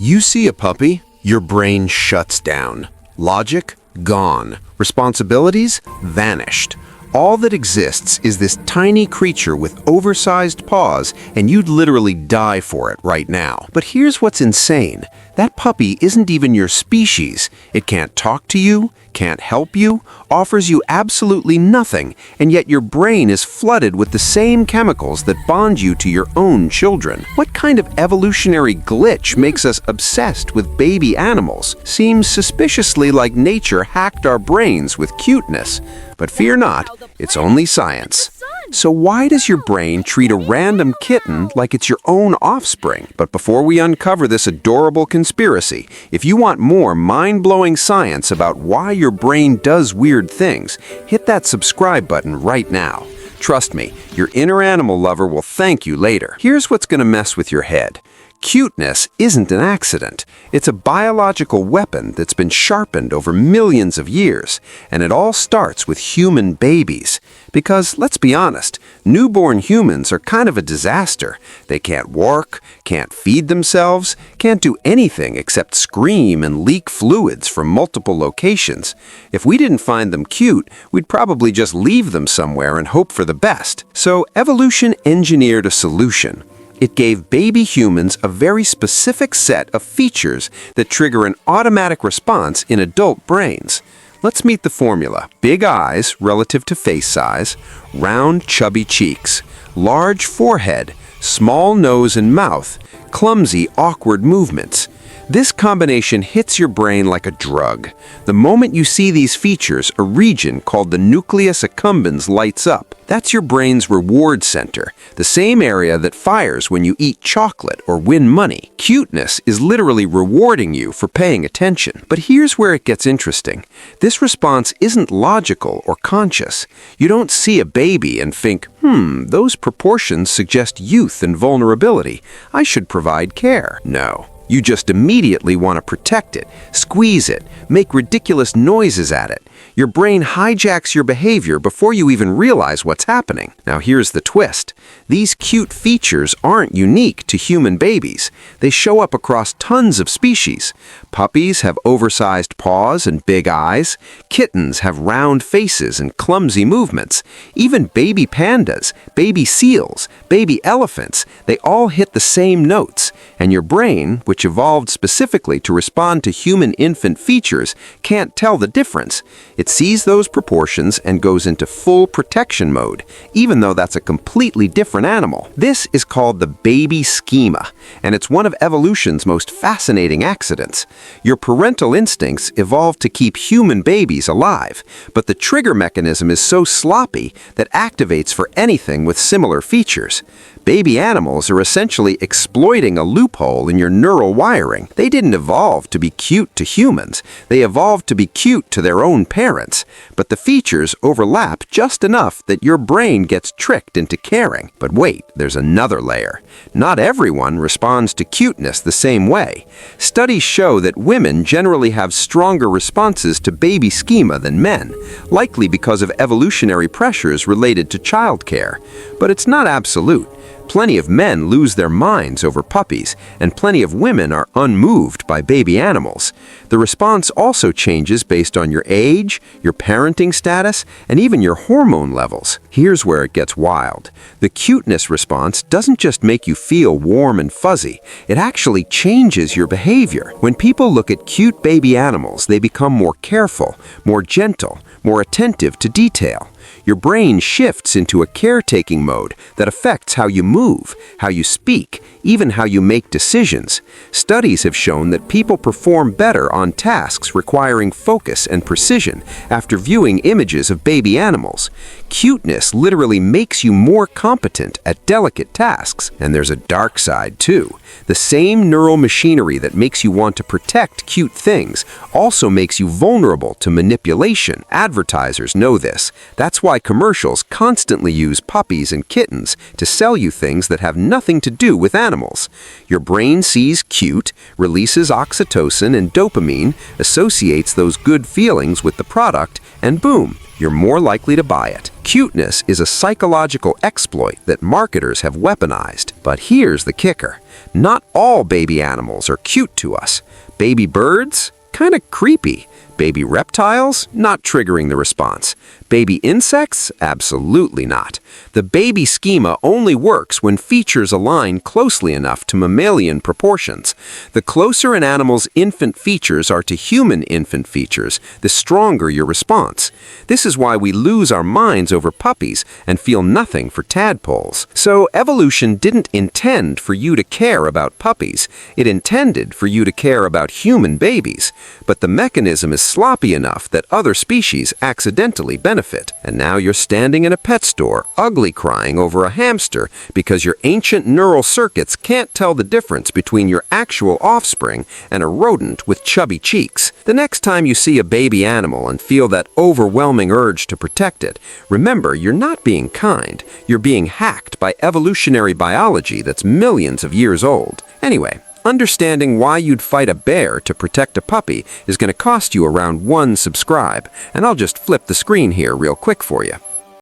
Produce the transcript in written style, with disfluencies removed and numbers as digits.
You see a puppy, your brain shuts down. Logic, gone. Responsibilities, vanished. All that exists is this tiny creature with oversized paws, and you'd literally die for it right now. But here's what's insane. That puppy isn't even your species. It can't talk to you, can't help you, offers you absolutely nothing, and yet your brain is flooded with the same chemicals that bond you to your own children. What kind of evolutionary glitch makes us obsessed with baby animals? Seems suspiciously like nature hacked our brains with cuteness. But fear not, it's only science. So why does your brain treat a random kitten like it's your own offspring? But before we uncover this adorable conspiracy, if you want more mind-blowing science about why your brain does weird things, hit that subscribe button right now. Trust me, your inner animal lover will thank you later. Here's what's going to mess with your head. Cuteness isn't an accident. It's a biological weapon that's been sharpened over millions of years, and it all starts with human babies. Because, let's be honest, newborn humans are kind of a disaster. They can't walk, can't feed themselves, can't do anything except scream and leak fluids from multiple locations. If we didn't find them cute, we'd probably just leave them somewhere and hope for the best. So evolution engineered a solution. It gave baby humans a very specific set of features that trigger an automatic response in adult brains. Let's meet the formula. Big eyes relative to face size, round chubby cheeks, large forehead, small nose and mouth, clumsy awkward movements. This combination hits your brain like a drug. The moment you see these features, a region called the nucleus accumbens lights up. That's your brain's reward center, the same area that fires when you eat chocolate or win money. Cuteness is literally rewarding you for paying attention. But here's where it gets interesting. This response isn't logical or conscious. You don't see a baby and think, those proportions suggest youth and vulnerability. I should provide care. No. You just immediately want to protect it, squeeze it, make ridiculous noises at it. Your brain hijacks your behavior before you even realize what's happening. Now here's the twist. These cute features aren't unique to human babies. They show up across tons of species. Puppies have oversized paws and big eyes. Kittens have round faces and clumsy movements. Even baby pandas, baby seals, baby elephants, they all hit the same notes. And your brain, which evolved specifically to respond to human infant features, can't tell the difference. It sees those proportions and goes into full protection mode, even though that's a completely different animal. This is called the baby schema, and it's one of evolution's most fascinating accidents. Your parental instincts evolved to keep human babies alive, but the trigger mechanism is so sloppy that activates for anything with similar features. Baby animals are essentially exploiting a loophole in your neural wiring. They didn't evolve to be cute to humans. They evolved to be cute to their own parents. But the features overlap just enough that your brain gets tricked into caring. But wait, there's another layer. Not everyone responds to cuteness the same way. Studies show that women generally have stronger responses to baby schema than men, likely because of evolutionary pressures related to childcare. But it's not absolute. Plenty of men lose their minds over puppies, and plenty of women are unmoved by baby animals. The response also changes based on your age, your parenting status, and even your hormone levels. Here's where it gets wild. The cuteness response doesn't just make you feel warm and fuzzy, it actually changes your behavior. When people look at cute baby animals, they become more careful, more gentle, more attentive to detail. Your brain shifts into a caretaking mode that affects how you move, how you speak, even how you make decisions. Studies have shown that people perform better on tasks requiring focus and precision after viewing images of baby animals. Cuteness literally makes you more competent at delicate tasks. And there's a dark side too. The same neural machinery that makes you want to protect cute things also makes you vulnerable to manipulation. Advertisers know this. That's why commercials constantly use puppies and kittens to sell you things that have nothing to do with animals. Your brain sees cute, releases oxytocin and dopamine, associates those good feelings with the product, and boom, you're more likely to buy it. Cuteness is a psychological exploit that marketers have weaponized. But here's the kicker. Not all baby animals are cute to us. Baby birds? Kinda creepy. Baby reptiles? Not triggering the response. Baby insects? Absolutely not. The baby schema only works when features align closely enough to mammalian proportions. The closer an animal's infant features are to human infant features, the stronger your response. This is why we lose our minds over puppies and feel nothing for tadpoles. So evolution didn't intend for you to care about puppies. It intended for you to care about human babies. But the mechanism is sloppy enough that other species accidentally benefit. And now you're standing in a pet store, ugly crying over a hamster because your ancient neural circuits can't tell the difference between your actual offspring and a rodent with chubby cheeks. The next time you see a baby animal and feel that overwhelming urge to protect it, remember you're not being kind. You're being hacked by evolutionary biology that's millions of years old. Anyway, understanding why you'd fight a bear to protect a puppy is going to cost you around 1 subscribe, and I'll just flip the screen here real quick for you.